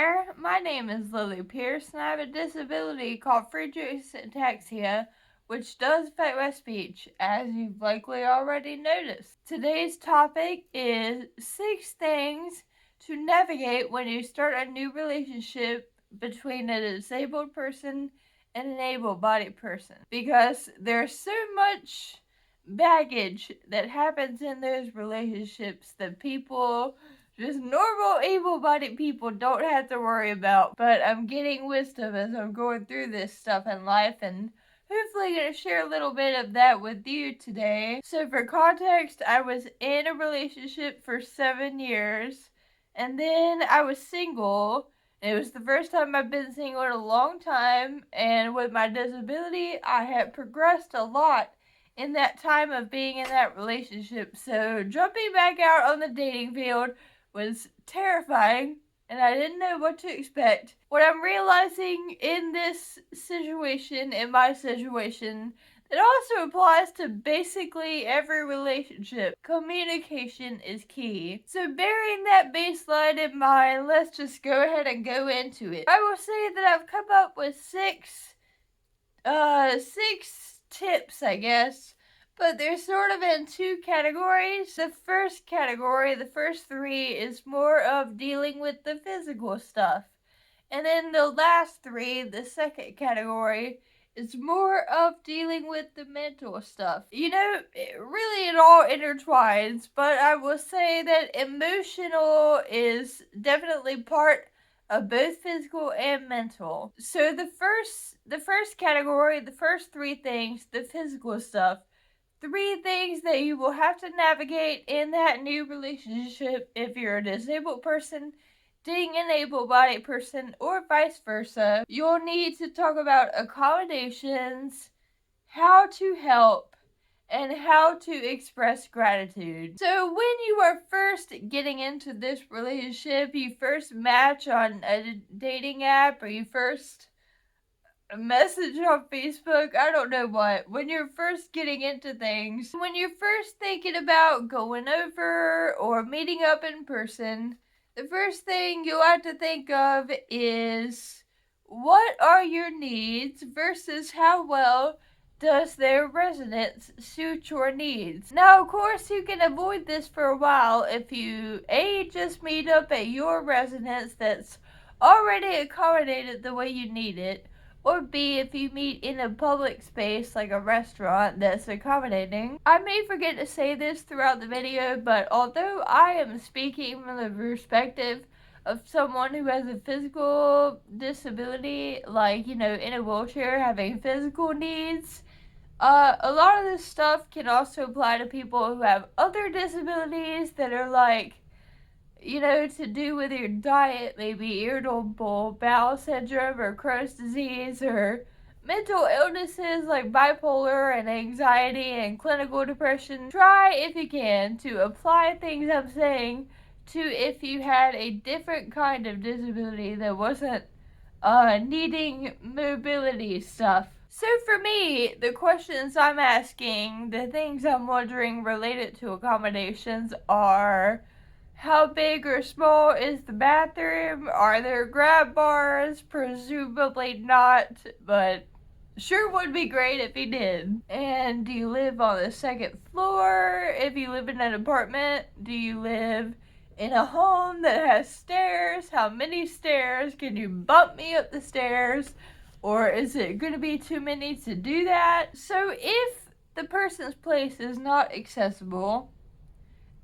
there, my name is Lily Pierce and I have a disability called Friedreich's Ataxia, which does affect my speech, as you've likely already noticed. Today's topic is 6 things to navigate when you start a new relationship between a disabled person and an able-bodied person, because there's so much baggage that happens in those relationships that just normal able-bodied people don't have to worry about. But I'm getting wisdom as I'm going through this stuff in life, and hopefully going to share a little bit of that with you today. So for context, I was in a relationship for 7 years, and then I was single. It was the first time I've been single in a long time, and with my disability, I had progressed a lot in that time of being in that relationship. So jumping back out on the dating field was terrifying, and I didn't know what to expect. What I'm realizing in this situation, in my situation, it also applies to basically every relationship. Communication is key. So bearing that baseline in mind, let's just go ahead and go into it. I will say that I've come up with six tips, I guess, but they're sort of in 2 categories. The first category, the first 3, is more of dealing with the physical stuff. And then the last 3, the second category, is more of dealing with the mental stuff. You know, it all intertwines, but I will say that emotional is definitely part of both physical and mental. So the first category, the first 3 things, the physical stuff, 3 things that you will have to navigate in that new relationship if you're a disabled person dating an able-bodied person or vice versa. You'll need to talk about accommodations, how to help, and how to express gratitude. So when you are first getting into this relationship, you first match on a dating app, or you first message on Facebook, I don't know what. When you're first getting into things, when you're first thinking about going over or meeting up in person, the first thing you'll have to think of is, what are your needs versus how well does their residence suit your needs? Now, of course, you can avoid this for a while if you just meet up at your residence that's already accommodated the way you need it, or B, if you meet in a public space like a restaurant that's accommodating. I may forget to say this throughout the video, but although I am speaking from the perspective of someone who has a physical disability, like, in a wheelchair, having physical needs, a lot of this stuff can also apply to people who have other disabilities that are like, to do with your diet, maybe irritable bowel syndrome or Crohn's disease, or mental illnesses like bipolar and anxiety and clinical depression. Try, if you can, to apply things I'm saying to if you had a different kind of disability that wasn't needing mobility stuff. So for me, the questions I'm asking, the things I'm wondering related to accommodations are: how big or small is the bathroom? Are there grab bars? Presumably not, but sure would be great if he did. And do you live on the 2nd floor? If you live in an apartment, do you live in a home that has stairs? How many stairs? Can you bump me up the stairs? Or is it going to be too many to do that? So if the person's place is not accessible,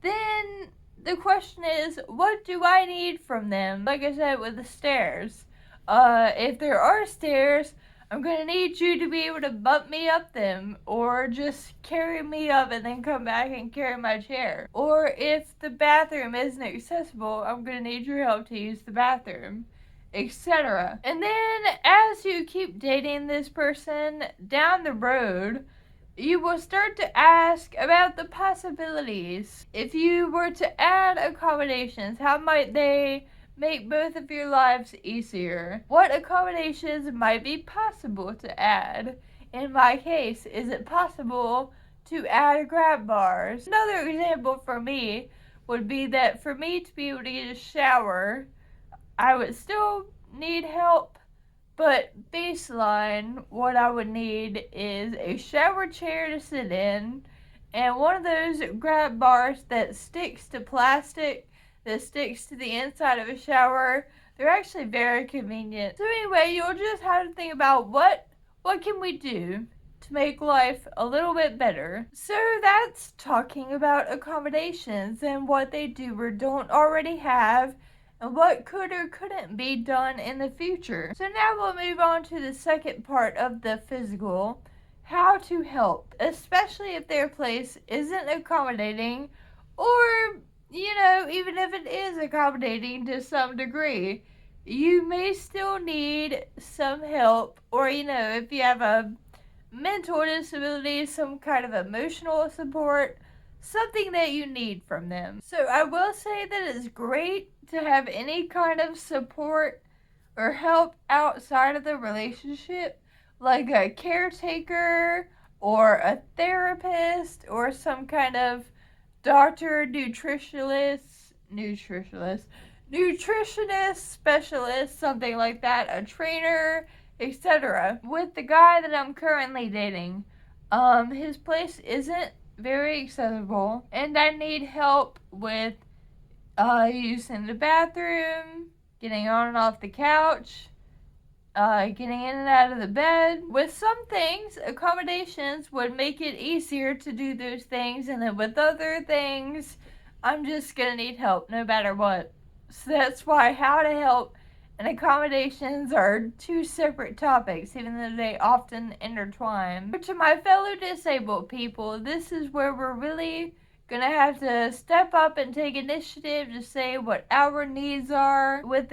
then the question is, what do I need from them? Like I said, with the stairs. If there are stairs, I'm going to need you to be able to bump me up them, or just carry me up and then come back and carry my chair. Or if the bathroom isn't accessible, I'm going to need your help to use the bathroom, etc. And then as you keep dating this person down the road, you will start to ask about the possibilities. If you were to add accommodations, how might they make both of your lives easier? What accommodations might be possible to add? In my case, is it possible to add grab bars? Another example for me would be that for me to be able to get a shower, I would still need help, but baseline, what I would need is a shower chair to sit in and one of those grab bars that sticks to plastic, that sticks to the inside of a shower. They're actually very convenient. So anyway, you'll just have to think about what can we do to make life a little bit better. So that's talking about accommodations and what they do or don't already have and what could or couldn't be done in the future. So now we'll move on to the second part of the physical, how to help, especially if their place isn't accommodating or, even if it is accommodating to some degree. You may still need some help, or, if you have a mental disability, some kind of emotional support, something that you need from them. So I will say that it's great to have any kind of support or help outside of the relationship, like a caretaker or a therapist or some kind of doctor, nutritionist, specialist, something like that, a trainer, etc. With the guy that I'm currently dating, his place isn't very accessible, and I need help with using the bathroom, getting on and off the couch, getting in and out of the bed. With some things, accommodations would make it easier to do those things, and then with other things, I'm just gonna need help no matter what. So that's why how to help and accommodations are two separate topics, even though they often intertwine. But to my fellow disabled people, this is where we're really gonna have to step up and take initiative to say what our needs are. With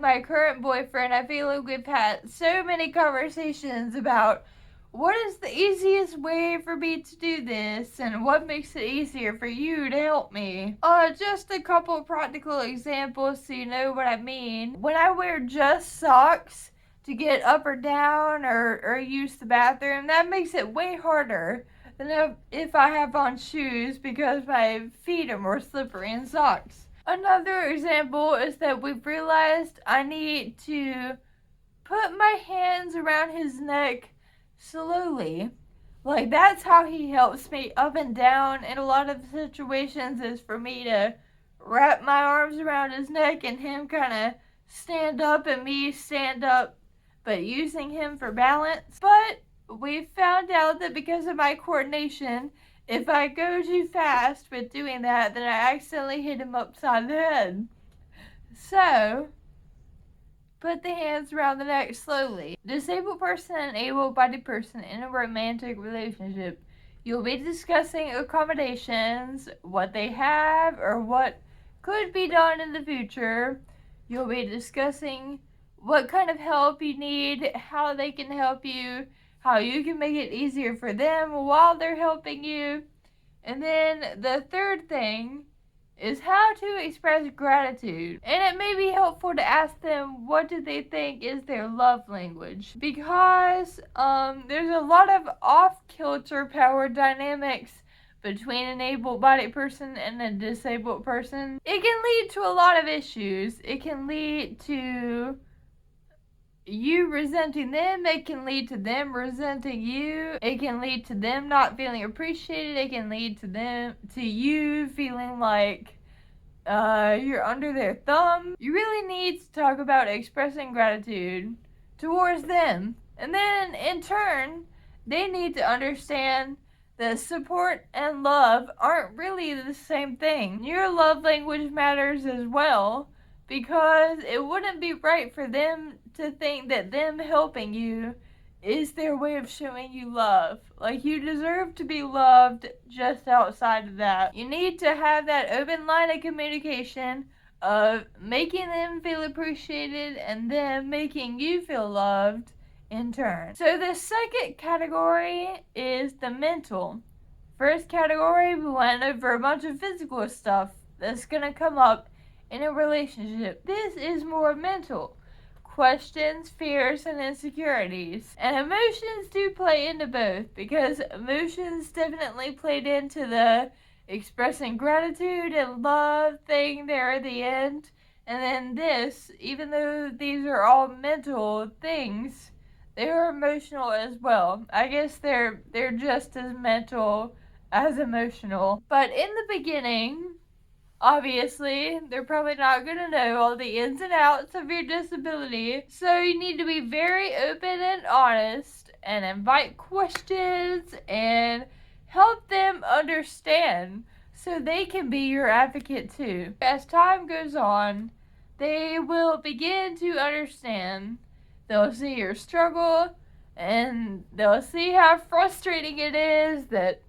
my current boyfriend, I feel like we've had so many conversations about what is the easiest way for me to do this and what makes it easier for you to help me. Just a couple practical examples so you know what I mean. When I wear just socks to get up or down or use the bathroom, that makes it way harder than if I have on shoes because my feet are more slippery in socks. Another example is that we've realized I need to put my hands around his neck slowly. Like, that's how he helps me up and down in a lot of situations, is for me to wrap my arms around his neck and him kind of stand up and me stand up, but using him for balance. But we found out that because of my coordination, if I go too fast with doing that, then I accidentally hit him upside the head. So, put the hands around the neck slowly. Disabled person and able-bodied person in a romantic relationship. You'll be discussing accommodations, what they have, or what could be done in the future. You'll be discussing what kind of help you need, how they can help you, how you can make it easier for them while they're helping you. And then the third thing is how to express gratitude. And it may be helpful to ask them what do they think is their love language, because there's a lot of off-kilter power dynamics between an able-bodied person and a disabled person. It can lead to a lot of issues. It can lead to you resenting them. It can lead to them resenting you. It can lead to them not feeling appreciated. It can lead to you feeling like you're under their thumb. You really need to talk about expressing gratitude towards them. And then in turn, they need to understand that support and love aren't really the same thing. Your love language matters as well, because it wouldn't be right for them to think that them helping you is their way of showing you love. Like, you deserve to be loved just outside of that. You need to have that open line of communication of making them feel appreciated and them making you feel loved in turn. So the second category is the mental. First category, we went over a bunch of physical stuff that's gonna come up in a relationship. This is more mental. Questions, fears, and insecurities. And emotions do play into both, because emotions definitely played into the expressing gratitude and love thing there at the end. And then this, even though these are all mental things, they are emotional as well. I guess they're just as mental as emotional. But in the beginning, obviously, they're probably not going to know all the ins and outs of your disability. So you need to be very open and honest and invite questions and help them understand so they can be your advocate too. As time goes on, they will begin to understand. They'll see your struggle and they'll see how frustrating it is that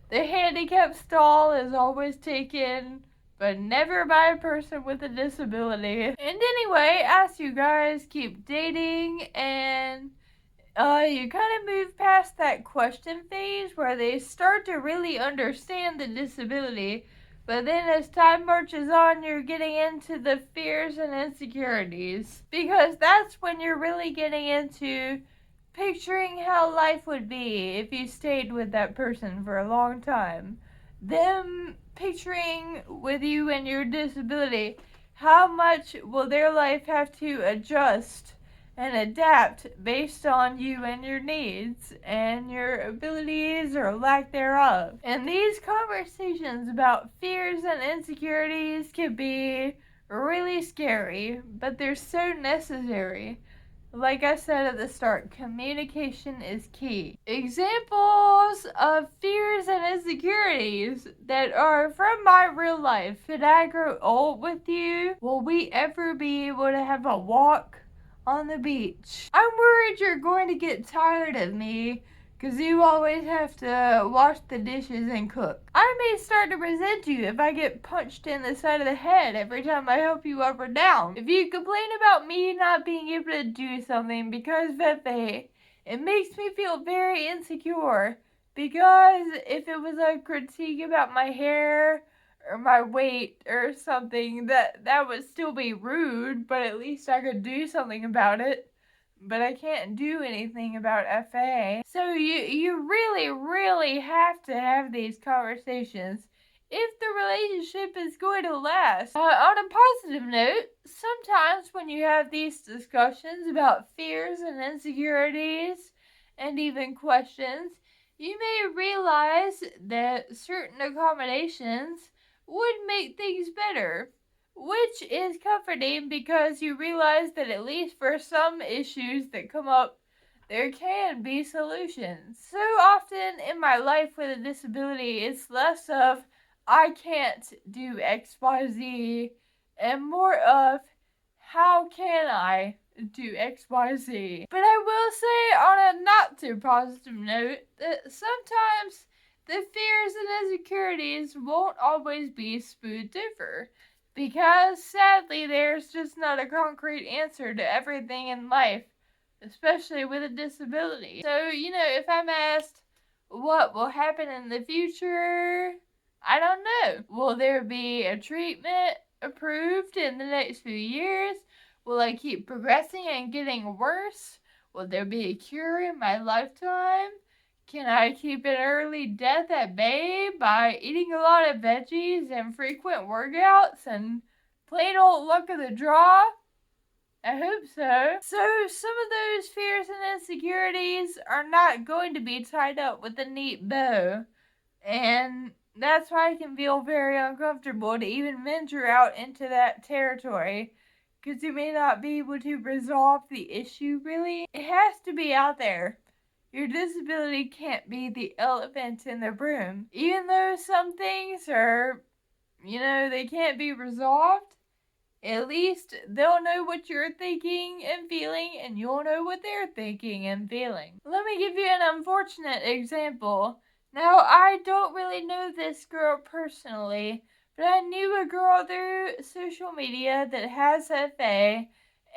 the handicap stall is always taken, but never by a person with a disability. And anyway, as you guys keep dating and you kind of move past that question phase where they start to really understand the disability, but then as time marches on, you're getting into the fears and insecurities, because that's when you're really getting into picturing how life would be if you stayed with that person for a long time. Them picturing with you and your disability, how much will their life have to adjust and adapt based on you and your needs and your abilities or lack thereof. And these conversations about fears and insecurities can be really scary, but they're so necessary. Like I said at the start, communication is key. Examples of fears and insecurities that are from my real life. Could I grow old with you? Will we ever be able to have a walk on the beach? I'm worried you're going to get tired of me because you always have to wash the dishes and cook. I may start to resent you if I get punched in the side of the head every time I help you up or down. If you complain about me not being able to do something because of FA, it makes me feel very insecure, because if it was a critique about my hair or my weight or something, that would still be rude, but at least I could do something about it. But I can't do anything about FA. So you really, really have to have these conversations if the relationship is going to last. On a positive note, sometimes when you have these discussions about fears and insecurities and even questions, you may realize that certain accommodations would make things better, which is comforting because you realize that at least for some issues that come up, there can be solutions. So often in my life with a disability, it's less of I can't do XYZ and more of how can I do XYZ. But I will say on a not too positive note that sometimes the fears and insecurities won't always be smooth over, because sadly there's just not a concrete answer to everything in life, especially with a disability. So, if I'm asked what will happen in the future, I don't know. Will there be a treatment approved in the next few years? Will I keep progressing and getting worse? Will there be a cure in my lifetime? Can I keep an early death at bay by eating a lot of veggies and frequent workouts and plain old luck of the draw? I hope so. So some of those fears and insecurities are not going to be tied up with a neat bow. And that's why it can feel very uncomfortable to even venture out into that territory, because you may not be able to resolve the issue really. It has to be out there. Your disability can't be the elephant in the room. Even though some things are, they can't be resolved, at least they'll know what you're thinking and feeling, and you'll know what they're thinking and feeling. Let me give you an unfortunate example. Now, I don't really know this girl personally, but I knew a girl through social media that has FA,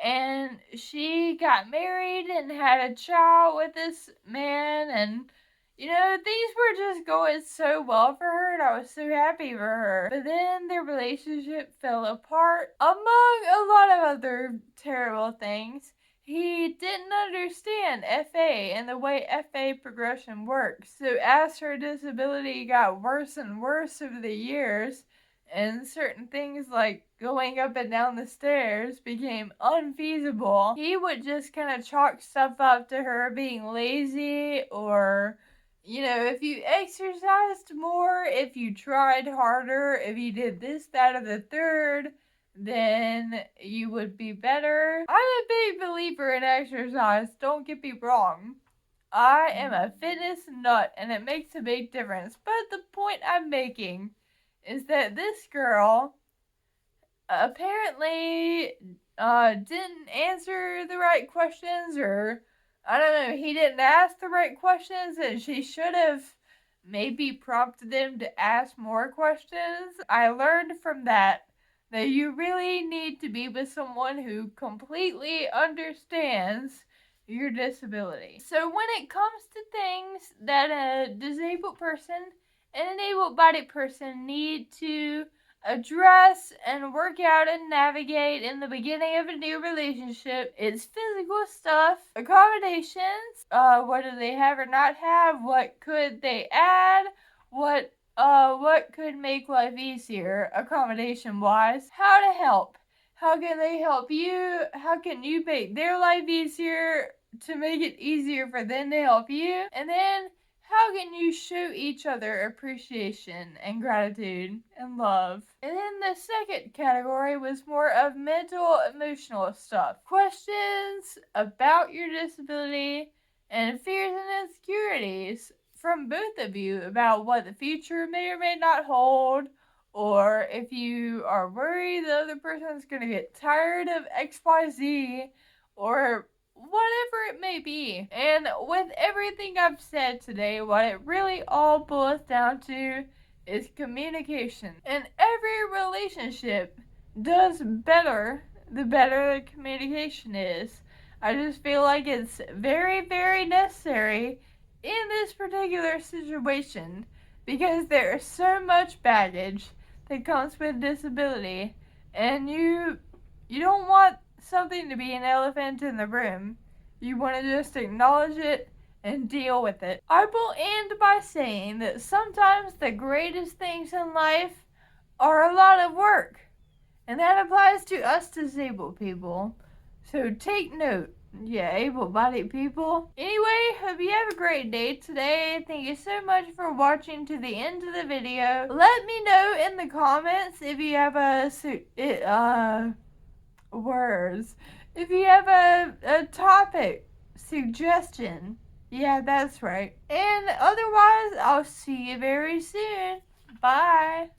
and she got married and had a child with this man, and things were just going so well for her, and I was so happy for her. But then their relationship fell apart, among a lot of other terrible things. He didn't understand FA and the way FA progression works. So as her disability got worse and worse over the years, and certain things like going up and down the stairs became unfeasible, he would just kind of chalk stuff up to her being lazy, or, if you exercised more, if you tried harder, if you did this, that, or the third, then you would be better. I'm a big believer in exercise, don't get me wrong. I am a fitness nut, and it makes a big difference. But the point I'm making is that this girl apparently didn't answer the right questions, or I don't know, he didn't ask the right questions, and she should have maybe prompted him to ask more questions. I learned from that you really need to be with someone who completely understands your disability. So when it comes to things that a disabled person and an able-bodied person need to address and work out and navigate in the beginning of a new relationship, it's physical stuff, accommodations, what do they have or not have, what could they add, what could make life easier, accommodation-wise, how to help. How can they help you? How can you make their life easier to make it easier for them to help you? And then, how can you show each other appreciation and gratitude and love? And then the second category was more of mental, emotional stuff. Questions about your disability and fears and insecurities from both of you about what the future may or may not hold, or if you are worried the other person's going to get tired of XYZ, or whatever it may be. And with everything I've said today, what it really all boils down to is communication. And every relationship does better the better the communication is. I just feel like it's very, very necessary in this particular situation, because there is so much baggage that comes with disability, and you don't want something to be an elephant in the room. You want to just acknowledge it and deal with it. I will end by saying that sometimes the greatest things in life are a lot of work, and that applies to us disabled people. So take note, able-bodied people. Anyway, hope you have a great day today. Thank you so much for watching to the end of the video. Let me know in the comments if you have if you have a topic suggestion. Yeah, that's right. And otherwise, I'll see you very soon. Bye.